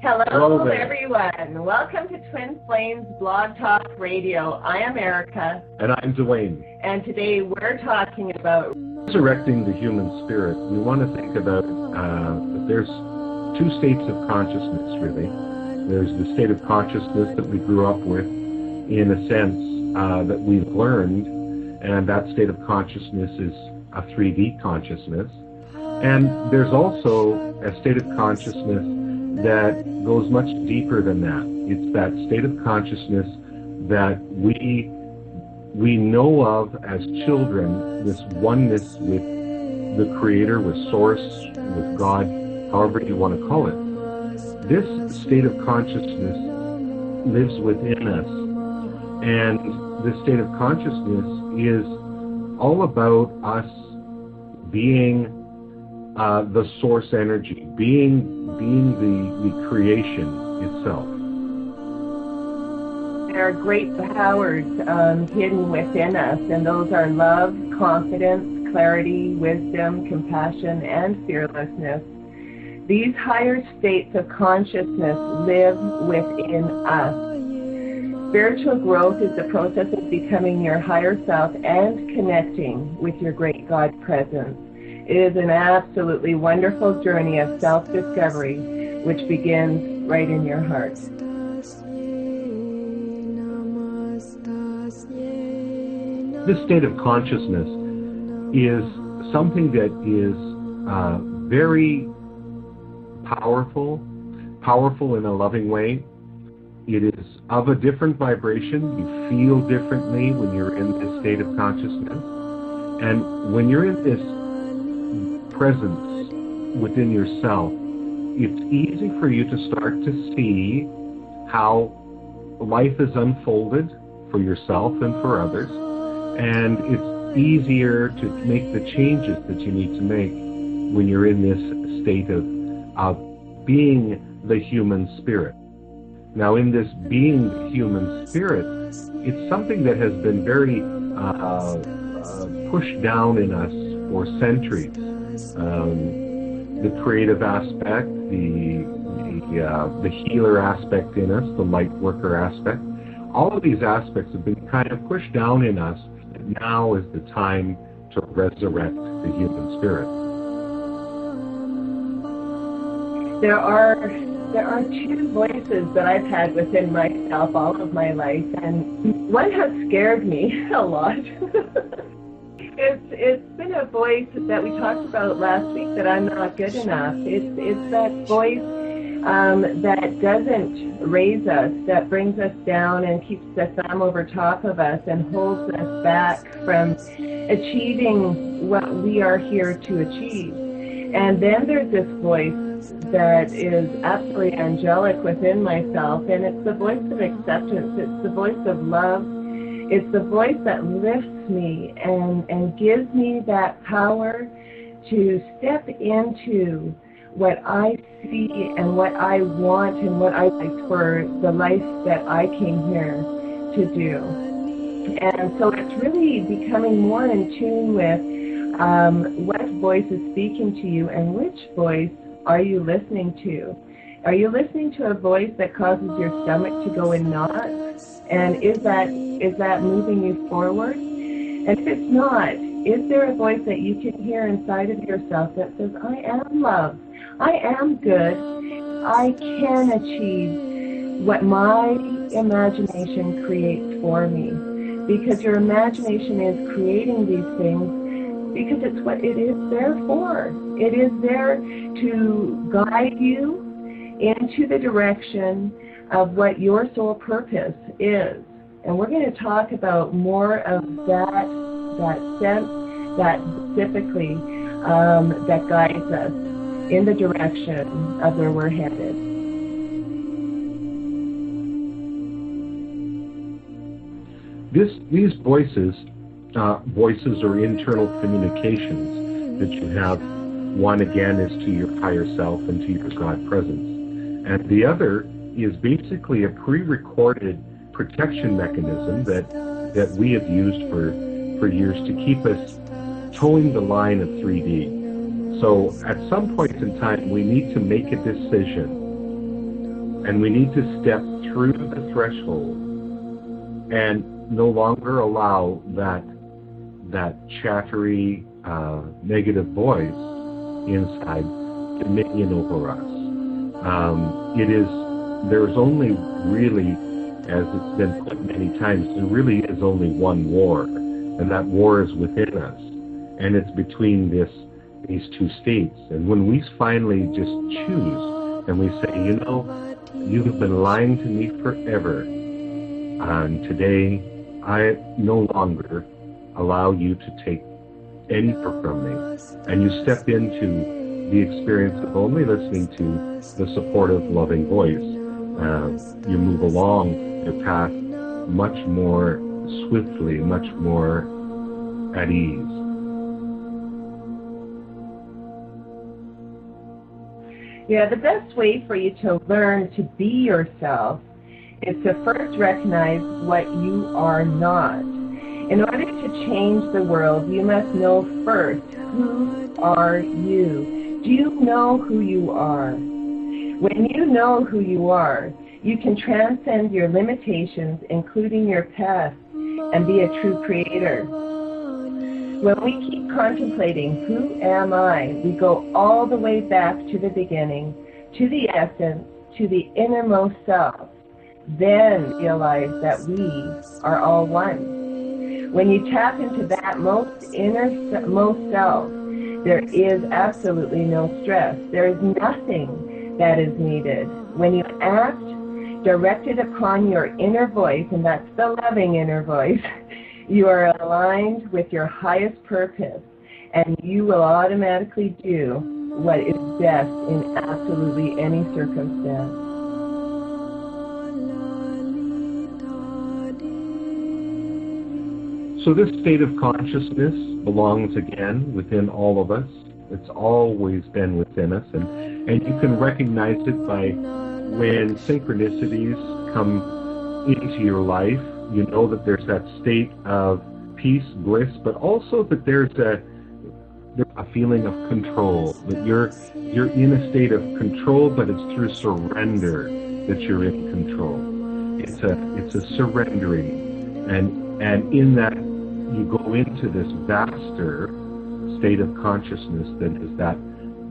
Hello everyone. Welcome to Twin Flames Blog Talk Radio. I am Erica. And I'm Dwaine. And today we're talking about resurrecting the human spirit. We want to think about that there's two states of consciousness, really. There's the state of consciousness that we grew up with, in a sense, that we've learned, and that state of consciousness is a 3D consciousness. And there's also a state of consciousness that goes much deeper than that. It's that state of consciousness that we know of as children, this oneness with the Creator, with Source, with God, however you want to call it. This state of consciousness lives within us, and this state of consciousness is all about us being the source energy, being the creation itself. There are great powers hidden within us, and those are love, confidence, clarity, wisdom, compassion, and fearlessness. These higher states of consciousness live within us. Spiritual growth is the process of becoming your higher self and connecting with your great God presence. It is an absolutely wonderful journey of self-discovery, which begins right in your heart. This state of consciousness is something that is very powerful in a loving way. It is of a different vibration. You feel differently when you're in this state of consciousness. And when you're in this presence within yourself, it's easy for you to start to see how life is unfolded for yourself and for others, and it's easier to make the changes that you need to make when you're in this state of being the human spirit. Now, in this being the human spirit, it's something that has been very pushed down in us for centuries. The creative aspect, the healer aspect in us, the light worker aspect, all of these aspects have been kind of pushed down in us. And now is the time to resurrect the human spirit. There are two voices that I've had within myself all of my life, and one has scared me a lot. It's been a voice that we talked about last week, that I'm not good enough. It's that voice that doesn't raise us, that brings us down and keeps the thumb over top of us and holds us back from achieving what we are here to achieve. And then there's this voice that is absolutely angelic within myself, and it's the voice of acceptance. It's the voice of love. It's the voice that lifts me and gives me that power to step into what I see and what I want and what I like for the life that I came here to do. And so it's really becoming more in tune with what voice is speaking to you and which voice are you listening to. Are you listening to a voice that causes your stomach to go in knots? And is that moving you forward? And if it's not, is there a voice that you can hear inside of yourself that says, I am love, I am good, I can achieve what my imagination creates for me? Because your imagination is creating these things because it's what it is there for. It is there to guide you into the direction of what your soul purpose is. And we're going to talk about more of that sense, that specifically that guides us in the direction of where we're headed. These voices or internal communications that you have, one again is to your higher self and to your God presence, and the other is basically a pre-recorded protection mechanism that we have used for years to keep us towing the line of 3D. So at some point in time, we need to make a decision And we need to step through the threshold and no longer allow that chattery, negative voice inside dominion over us. There's only really, as it's been put many times, there really is only one war, and that war is within us, and it's between these two states. And when we finally just choose and we say, you know, you have been lying to me forever, and today I no longer allow you to take any more from me, and you step into the experience of only listening to the supportive, loving voice, you move along the path much more swiftly, much more at ease. Yeah, the best way for you to learn to be yourself is to first recognize what you are not. In order to change the world, you must know first, who are you? Do you know who you are? When you know who you are, you can transcend your limitations, including your past, and be a true creator. When we keep contemplating, who am I, we go all the way back to the beginning, to the essence, to the innermost self. Then realize that we are all one. When you tap into that most innermost self, there is absolutely no stress. There is nothing that is needed. When you act directed upon your inner voice, and that's the loving inner voice, you are aligned with your highest purpose, and you will automatically do what is best in absolutely any circumstance. So this state of consciousness belongs again within all of us. It's always been within us, and you can recognize it by when synchronicities come into your life. You know that there's that state of peace, bliss, but also that there's a feeling of control, that you're in a state of control, but it's through surrender that you're in control. It's a surrendering, and in that you go into this vaster state of consciousness that is that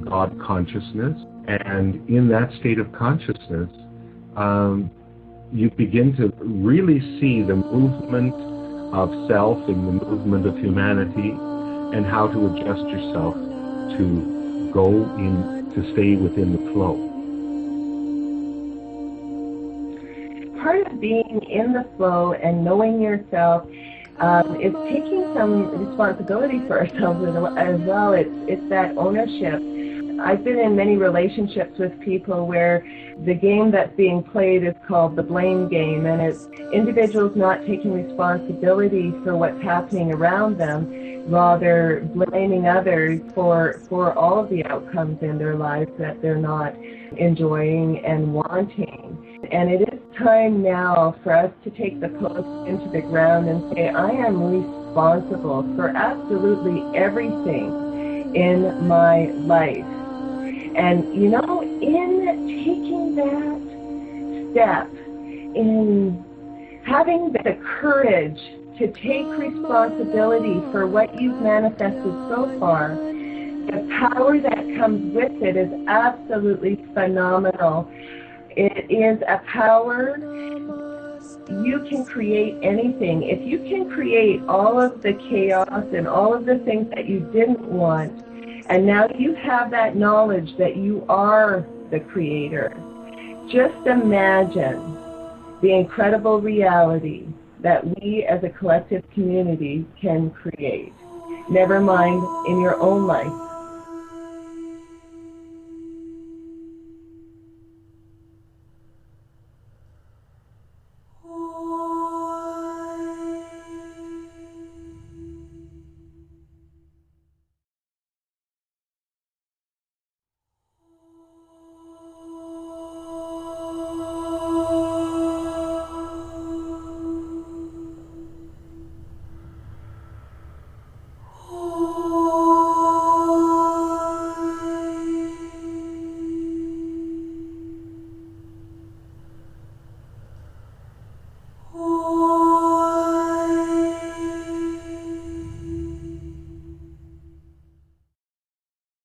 God consciousness, and in that state of consciousness, you begin to really see the movement of self and the movement of humanity, and how to adjust yourself to go in, to stay within the flow. Part of being in the flow and knowing yourself is taking some responsibility for ourselves as well. It's that ownership. I've been in many relationships with people where the game that's being played is called the blame game, and it's individuals not taking responsibility for what's happening around them, rather blaming others for all of the outcomes in their lives that they're not enjoying and wanting. And it is time now for us to take the clothe into the ground and say, I am responsible for absolutely everything in my life. And, you know, in taking that step, in having the courage to take responsibility for what you've manifested so far, the power that comes with it is absolutely phenomenal. It is a power. You can create anything. If you can create all of the chaos and all of the things that you didn't want, and now you have that knowledge that you are the creator, just imagine the incredible reality that we as a collective community can create. Never mind in your own life,